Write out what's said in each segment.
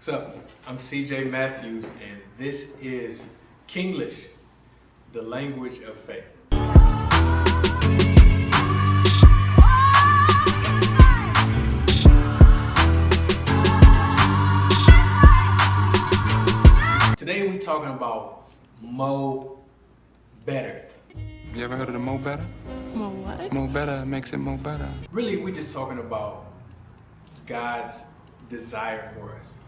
What's up? I'm CJ Matthews, and this is Kinglish, the language of faith. Today we're talking about Mo Better. You ever heard of the Mo Betta? Mo what? Mo Betta makes it Mo Betta. Really, we're just talking about God's desire for us,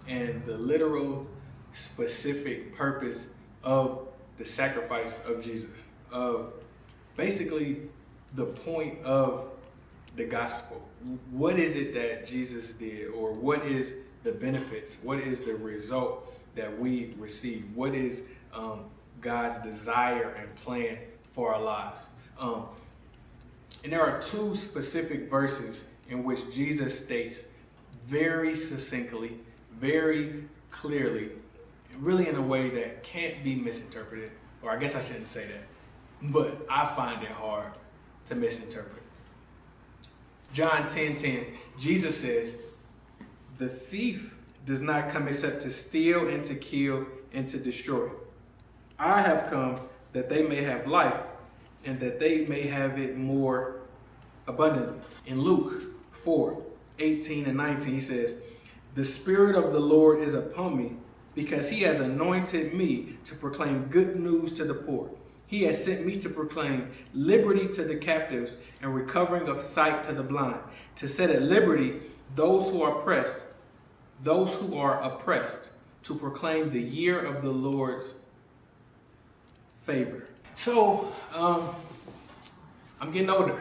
and the literal, specific purpose of the sacrifice of Jesus, of basically the point of the gospel. What is it that Jesus did, or what is the benefits? What is the result that we receive? What is God's desire and plan for our lives? And there are two specific verses in which Jesus states very succinctly, very clearly, really in a way that can't be misinterpreted, or I guess I shouldn't say that, but I find it hard to misinterpret. John 10:10, Jesus says, "The thief does not come except to steal and to kill and to destroy. I have come that they may have life and that they may have it more abundantly." In Luke 4:18 and 19, he says, "The Spirit of the Lord is upon me, because he has anointed me to proclaim good news to the poor. He has sent me to proclaim liberty to the captives and recovering of sight to the blind, to set at liberty those who are oppressed, to proclaim the year of the Lord's favor." So, I'm getting older.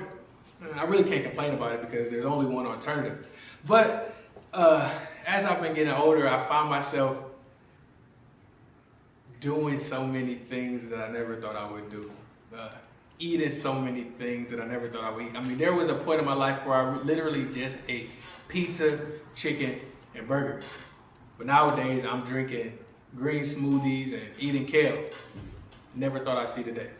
I really can't complain about it because there's only one alternative. But as I've been getting older, I find myself doing so many things that I never thought I would do. Eating so many things that I never thought I would eat. I mean, there was a point in my life where I literally just ate pizza, chicken, and burgers. But nowadays, I'm drinking green smoothies and eating kale. Never thought I'd see the day.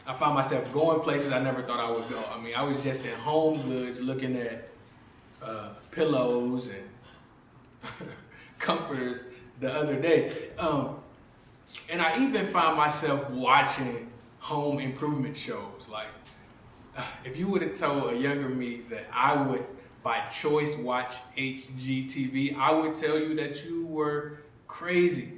I found myself going places I never thought I would go. I mean, I was just in Home Goods looking at pillows and comforters the other day. And I even found myself watching home improvement shows. Like, if you would have told a younger me that I would, by choice, watch HGTV, I would tell you that you were crazy.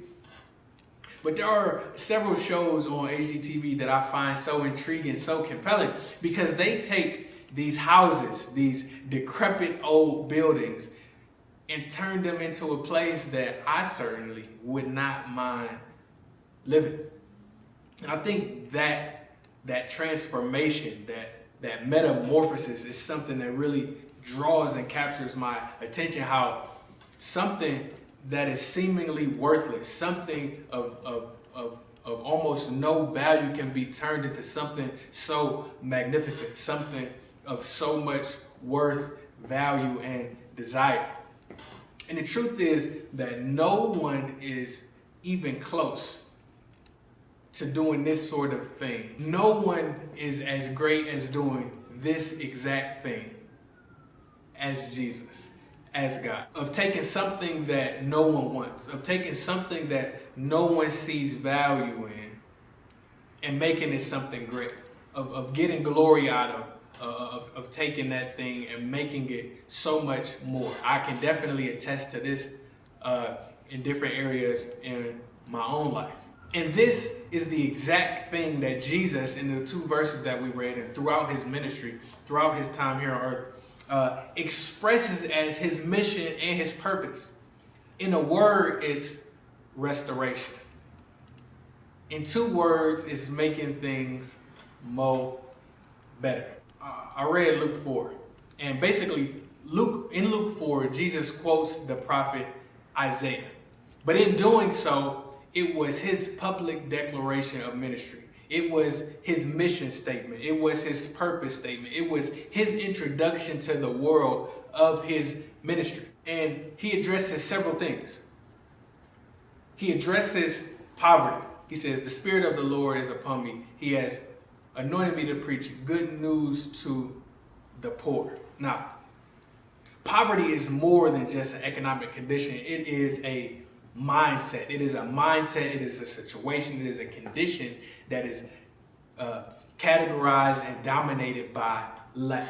But there are several shows on HGTV that I find so intriguing, so compelling, because they take these houses, these decrepit old buildings, and turn them into a place that I certainly would not mind living. And I think that transformation, that metamorphosis is something that really draws and captures my attention, how something that is seemingly worthless, something of almost no value, can be turned into something so magnificent, something of so much worth, value, and desire. And the truth is that no one is even close to doing this sort of thing. No one is as great as doing this exact thing as Jesus, as God. Of taking something that no one wants, of taking something that no one sees value in, and making it something great. Of getting glory out of taking that thing and making it so much more. I can definitely attest to this in different areas in my own life. And this is the exact thing that Jesus, in the two verses that we read, and throughout his ministry, throughout his time here on earth, expresses as his mission and his purpose. In a word, it's restoration. In two words, it's making things Mo better. I read Luke 4, and basically in Luke 4, Jesus quotes the prophet Isaiah. But in doing so, it was his public declaration of ministry. It was his mission statement. It was his purpose statement. It was his introduction to the world of his ministry. And he addresses several things. He addresses poverty. He says, "The Spirit of the Lord is upon me. He has anointed me to preach good news to the poor." Now, Poverty is more than just an economic condition. It is a mindset. It is a mindset. It is a situation. It is a condition that is categorized and dominated by lack.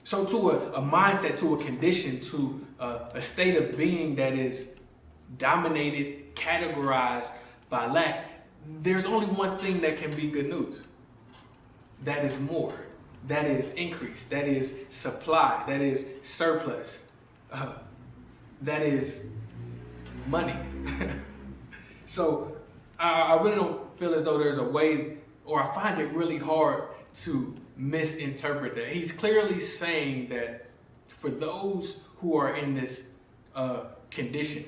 So to a mindset, to a condition, to a state of being that is dominated, categorized by lack, there's only one thing that can be good news. That is more. That is increase. That is supply. That is surplus. That is money. So I really don't feel as though there's a way, or I find it really hard to misinterpret that. He's clearly saying that for those who are in this condition,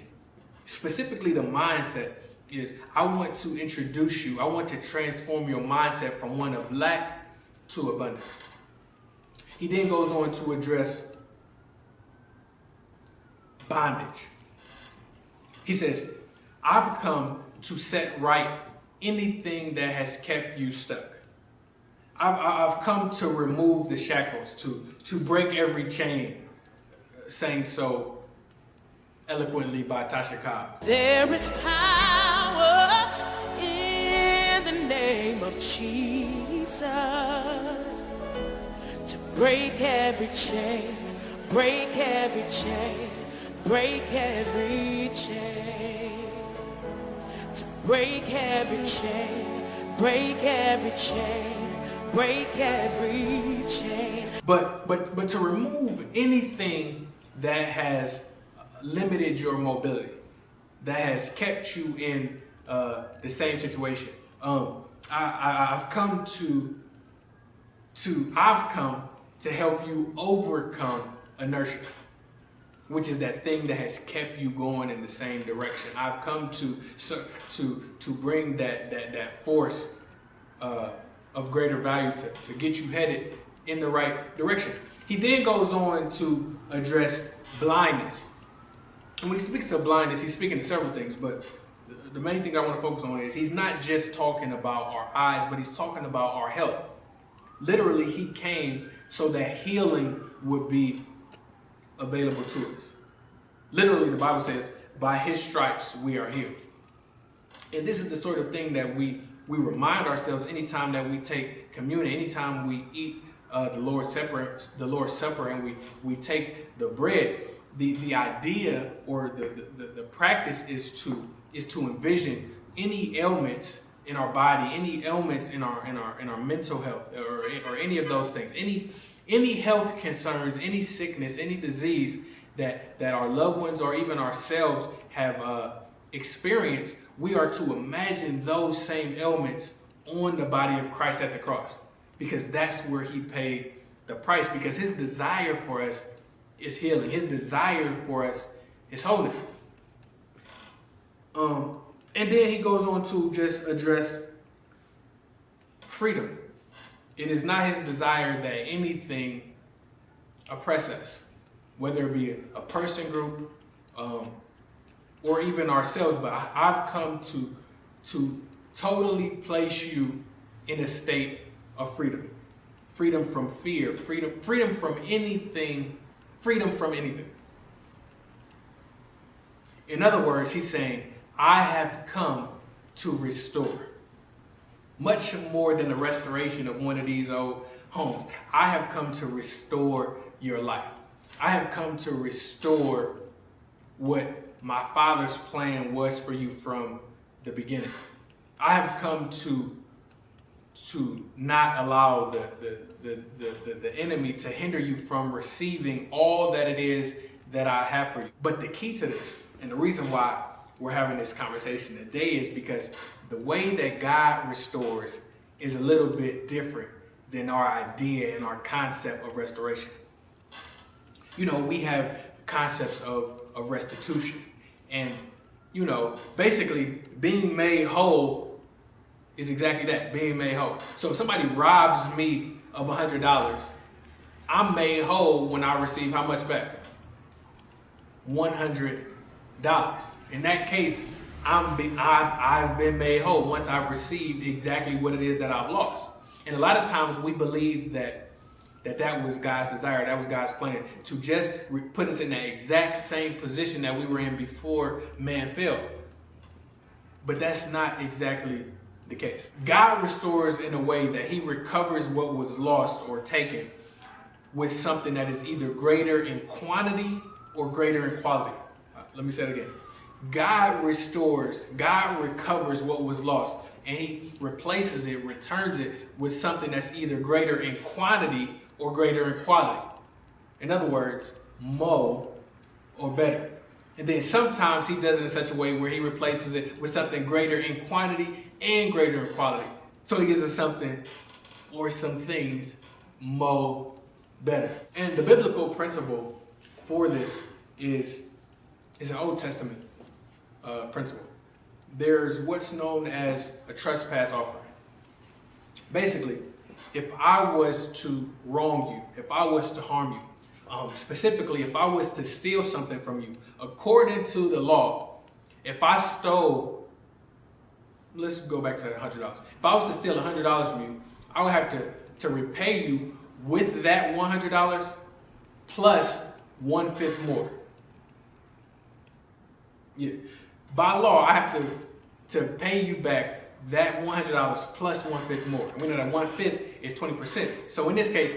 specifically the mindset is, I want to introduce you, I want to transform your mindset from one of lack to abundance. He then goes on to address bondage. He says, I've come to set right anything that has kept you stuck. I've come to remove the shackles, to break every chain, sang so eloquently by Tasha Cobb. There is power in the name of Jesus to break every chain, break every chain, break every chain, to break every chain, break every chain, break every chain. But to remove anything that has limited your mobility, that has kept you in the same situation. I've come to help you overcome inertia, which is that thing that has kept you going in the same direction. I've come to bring that force of greater value to get you headed in the right direction. He then goes on to address blindness. And when he speaks of blindness, he's speaking to several things, but the main thing I want to focus on is he's not just talking about our eyes, but he's talking about our health. Literally, he came so that healing would be available to us. Literally, the Bible says, by his stripes we are healed. And this is the sort of thing that we remind ourselves anytime that we take communion, anytime we eat the Lord's Supper, and we take the bread. The idea or the practice is to envision any ailments in our body, any ailments in our mental health, or any of those things, any health concerns, any sickness, any disease that our loved ones or even ourselves have experienced. We are to imagine those same ailments on the body of Christ at the cross, because that's where he paid the price, because his desire for us is healing. His desire for us is wholeness. And then he goes on to just address freedom. It is not his desire that anything oppress us, whether it be a person group or even ourselves. But I've come to totally place you in a state of freedom. Freedom from fear, freedom from anything. Freedom from anything. In other words, he's saying, I have come to restore. Much more than the restoration of one of these old homes. I have come to restore your life. I have come to restore what my Father's plan was for you from the beginning. I have come to not allow the enemy to hinder you from receiving all that it is that I have for you. But the key to this, and the reason why we're having this conversation today, is because the way that God restores is a little bit different than our idea and our concept of restoration. You know, we have concepts of restitution, and basically being made whole is exactly that, being made whole. So if somebody robs me of $100, I'm made whole when I receive how much back? $100. In that case, I've been made whole once I've received exactly what it is that I've lost. And a lot of times we believe that that was God's desire, that was God's plan, to just put us in that exact same position that we were in before man fell. But that's not exactly the case. God restores in a way that he recovers what was lost or taken with something that is either greater in quantity or greater in quality. Let me say it again. God restores, God recovers what was lost, and he replaces it, returns it with something that's either greater in quantity or greater in quality. In other words, more or better. And then sometimes he does it in such a way where he replaces it with something greater in quantity and greater in quality. So he gives us something or some things more better. And the biblical principle for this is an Old Testament principle. There's what's known as a trespass offering. Basically, if I was to wrong you, if I was to harm you, specifically if I was to steal something from you, according to the law, if I stole, let's go back to $100. If I was to steal $100 from you, I would have to repay you with that $100 plus 1/5 more. Yeah. By law, I have to pay you back that $100 plus 1/5 more. And we know that 1/5 is 20%. So in this case,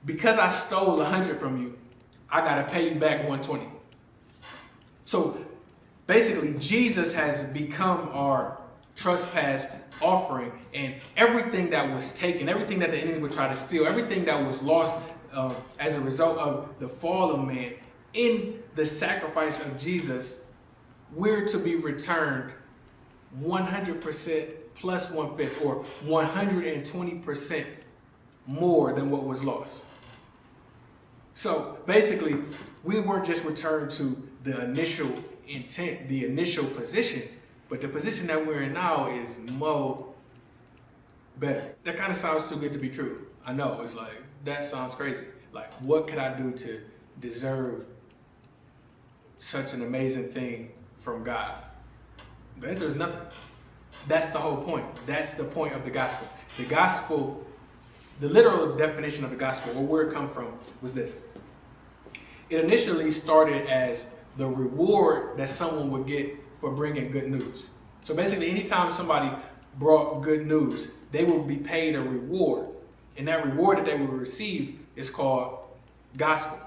because I stole 100 from you, I gotta pay you back 120. So basically, Jesus has become our trespass offering, and everything that was taken, everything that the enemy would try to steal, everything that was lost as a result of the fall of man, in the sacrifice of Jesus, we're to be returned 100% plus 1/5, or 120% more than what was lost. So basically, we weren't just returned to the initial intent, the initial position, but the position that we're in now is more better. That kind of sounds too good to be true. I know, it's like, that sounds crazy. Like, what could I do to deserve such an amazing thing from God? The answer is nothing. That's the whole point. That's the point of the gospel. The gospel, the literal definition of the gospel, or where it come from, was this. It initially started as the reward that someone would get for bringing good news. So basically, anytime somebody brought good news, they would be paid a reward. And that reward that they would receive is called gospel.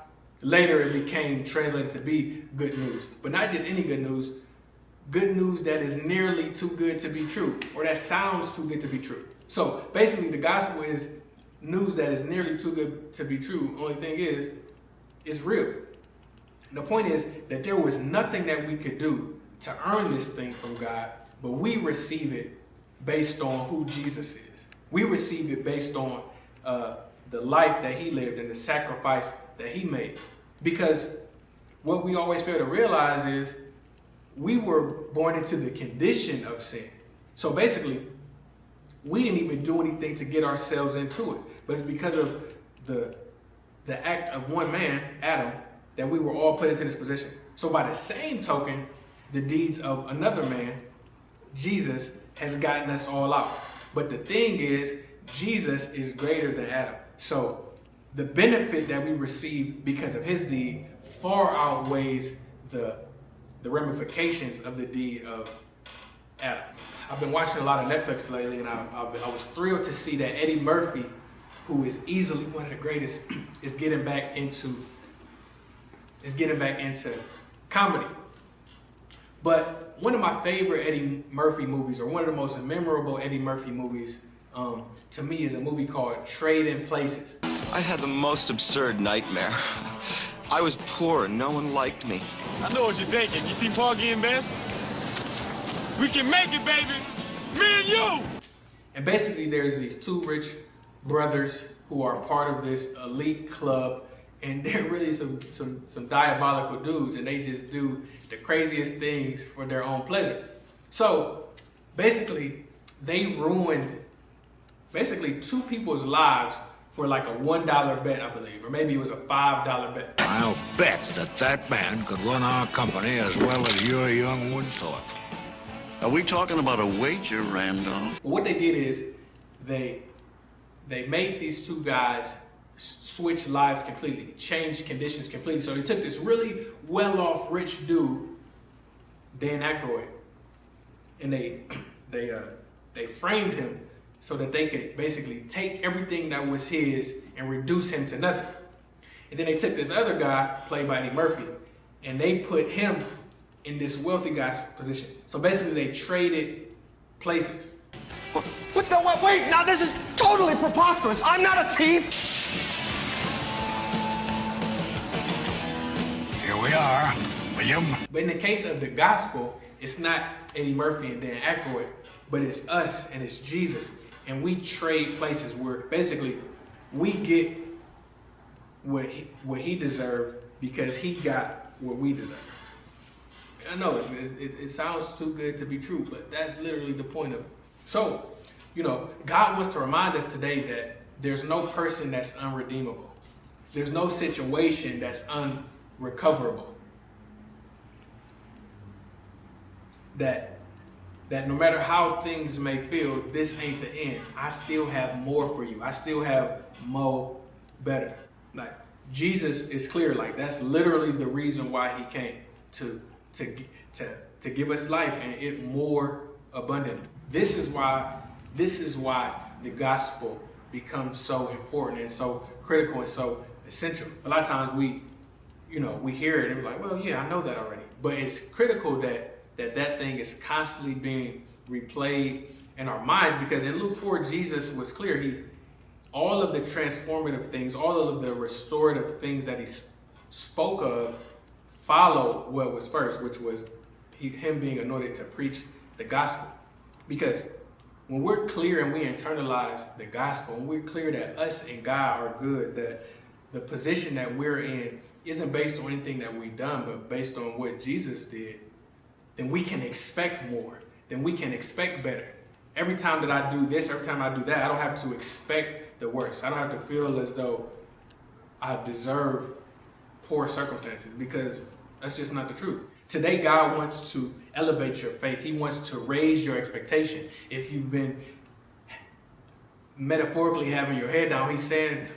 Later, it became translated to be good news. But not just any good news that is nearly too good to be true, or that sounds too good to be true. So basically, the gospel is news that is nearly too good to be true. Only thing is, it's real. And the point is that there was nothing that we could do to earn this thing from God, but we receive it based on who Jesus is. We receive it based on the life that he lived and the sacrifice that he made. Because what we always fail to realize is we were born into the condition of sin. So basically, we didn't even do anything to get ourselves into it. But it's because of the act of one man, Adam, that we were all put into this position. So by the same token, the deeds of another man, Jesus, has gotten us all out. But the thing is, Jesus is greater than Adam. So the benefit that we receive because of his deed far outweighs the ramifications of the deed of Adam. I've been watching a lot of Netflix lately, and I was thrilled to see that Eddie Murphy, who is easily one of the greatest, is getting back into comedy. But one of my favorite Eddie Murphy movies, or one of the most memorable Eddie Murphy movies, to me, is a movie called Trading Places. I had the most absurd nightmare. I was poor and no one liked me. I know what you're thinking. You see Paul getting best? We can make it, baby. Me and you. And basically, there's these two rich brothers who are part of this elite club, and they're really some diabolical dudes, and they just do the craziest things for their own pleasure. So basically, they ruined two people's lives for like a $1 bet, I believe, or maybe it was a $5 bet. I'll bet that man could run our company as well as your young Woodthorpe. Are we talking about a wager, Randolph? But what they did is they made these two guys switch lives completely, change conditions completely. So they took this really well-off, rich dude, Dan Aykroyd, and they framed him so that they could basically take everything that was his and reduce him to nothing. And then they took this other guy, played by Eddie Murphy, and they put him in this wealthy guy's position. So basically they traded places. What? No, wait, now this is totally preposterous. I'm not a thief. Here we are, William. But in the case of the gospel, it's not Eddie Murphy and Dan Aykroyd, but it's us and it's Jesus. And we trade places where basically we get what he deserved because he got what we deserve. I know it sounds too good to be true, but that's literally the point of it. So, God wants to remind us today that there's no person that's unredeemable. There's no situation that's unrecoverable. That no matter how things may feel, this ain't the end. I still have more for you. I still have more better. Like Jesus is clear. Like that's literally the reason why he came to give us life and it more abundantly. This is why the gospel becomes so important and so critical and so essential. A lot of times we hear it and we're like, well, yeah, I know that already. But it's critical that thing is constantly being replayed in our minds, because in Luke 4, Jesus was clear. All of the transformative things, all of the restorative things that he spoke of followed what was first, which was him being anointed to preach the gospel. Because when we're clear and we internalize the gospel, when we're clear that us and God are good, that the position that we're in isn't based on anything that we've done, but based on what Jesus did, then we can expect more. Then we can expect better. Every time that I do this, every time I do that, I don't have to expect the worst. I don't have to feel as though I deserve poor circumstances, because that's just not the truth. Today, God wants to elevate your faith. He wants to raise your expectation. If you've been metaphorically having your head down, he's saying,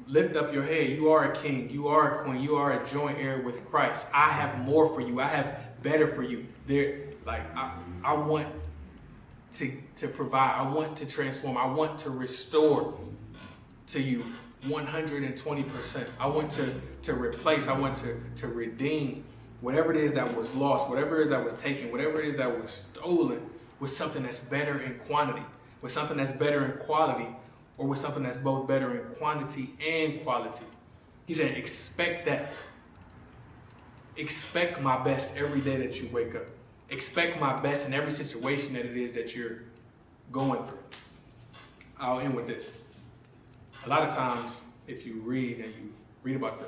lift up your head. You are a king. You are a queen. You are a joint heir with Christ. I have more for you. I have better for you. I want to provide. I want to transform. I want to restore to you 120%. I want to replace. I want to redeem whatever it is that was lost, whatever it is that was taken, whatever it is that was stolen, with something that's better in quantity, with something that's better in quality, or with something that's both better in quantity and quality. He said, expect that. Expect my best every day that you wake up. Expect my best in every situation that it is that you're going through. I'll end with this. A lot of times, if you read about the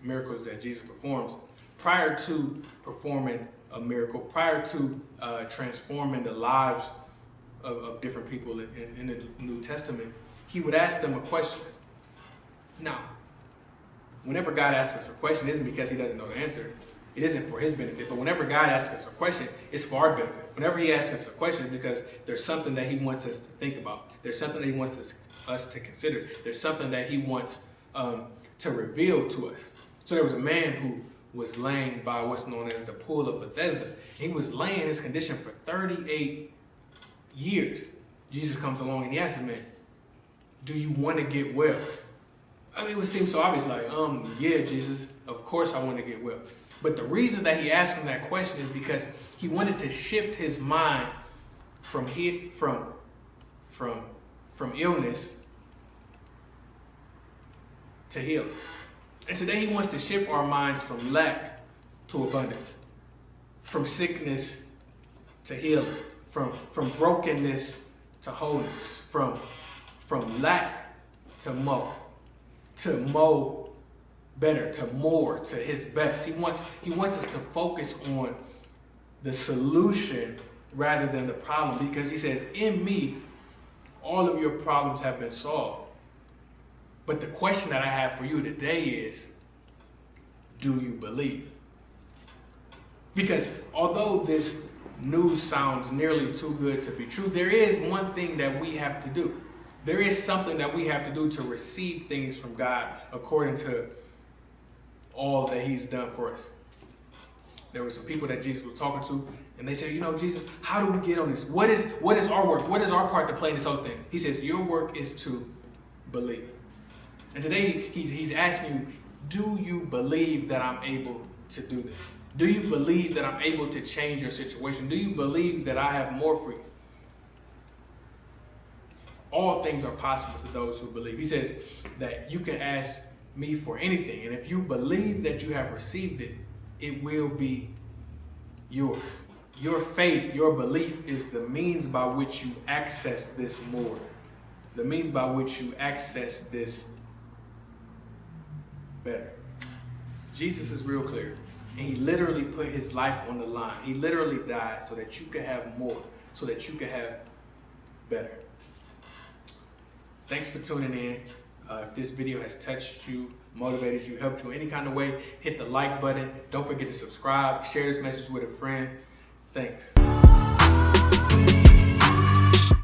miracles that Jesus performs, prior to performing a miracle, prior to transforming the lives of different people in the New Testament, he would ask them a question. Now, whenever God asks us a question, it isn't because he doesn't know the answer. It isn't for his benefit. But whenever God asks us a question, it's for our benefit. Whenever he asks us a question, it's because there's something that he wants us to think about. There's something that he wants us to consider. There's something that he wants to reveal to us. So there was a man who was laying by what's known as the pool of Bethesda. He was laying in his condition for 38 years. Jesus comes along and he asks him, man, do you want to get well? I mean, it would seem so obvious, like, yeah, Jesus, of course I want to get well. But the reason that he asked him that question is because he wanted to shift his mind from illness to healing. And today he wants to shift our minds from lack to abundance, from sickness to healing, from brokenness to wholeness, from lack to more better, to more, to his best. He wants us to focus on the solution rather than the problem, because he says, in me, all of your problems have been solved. But the question that I have for you today is, do you believe? Because although this news sounds nearly too good to be true, there is one thing that we have to do. There is something that we have to do to receive things from God according to all that he's done for us. There were some people that Jesus was talking to, and they said, you know, Jesus, how do we get on this? What is our work? What is our part to play in this whole thing? He says, your work is to believe. And today he's asking you, do you believe that I'm able to do this? Do you believe that I'm able to change your situation? Do you believe that I have more for you? All things are possible to those who believe. He says that you can ask me for anything, and if you believe that you have received it, it will be yours. Your faith, your belief is the means by which you access this more. The means by which you access this better. Jesus is real clear. And he literally put his life on the line. He literally died so that you could have more, so that you could have better. Thanks for tuning in. If this video has touched you, motivated you, helped you in any kind of way, hit the like button. Don't forget to subscribe. Share this message with a friend. Thanks.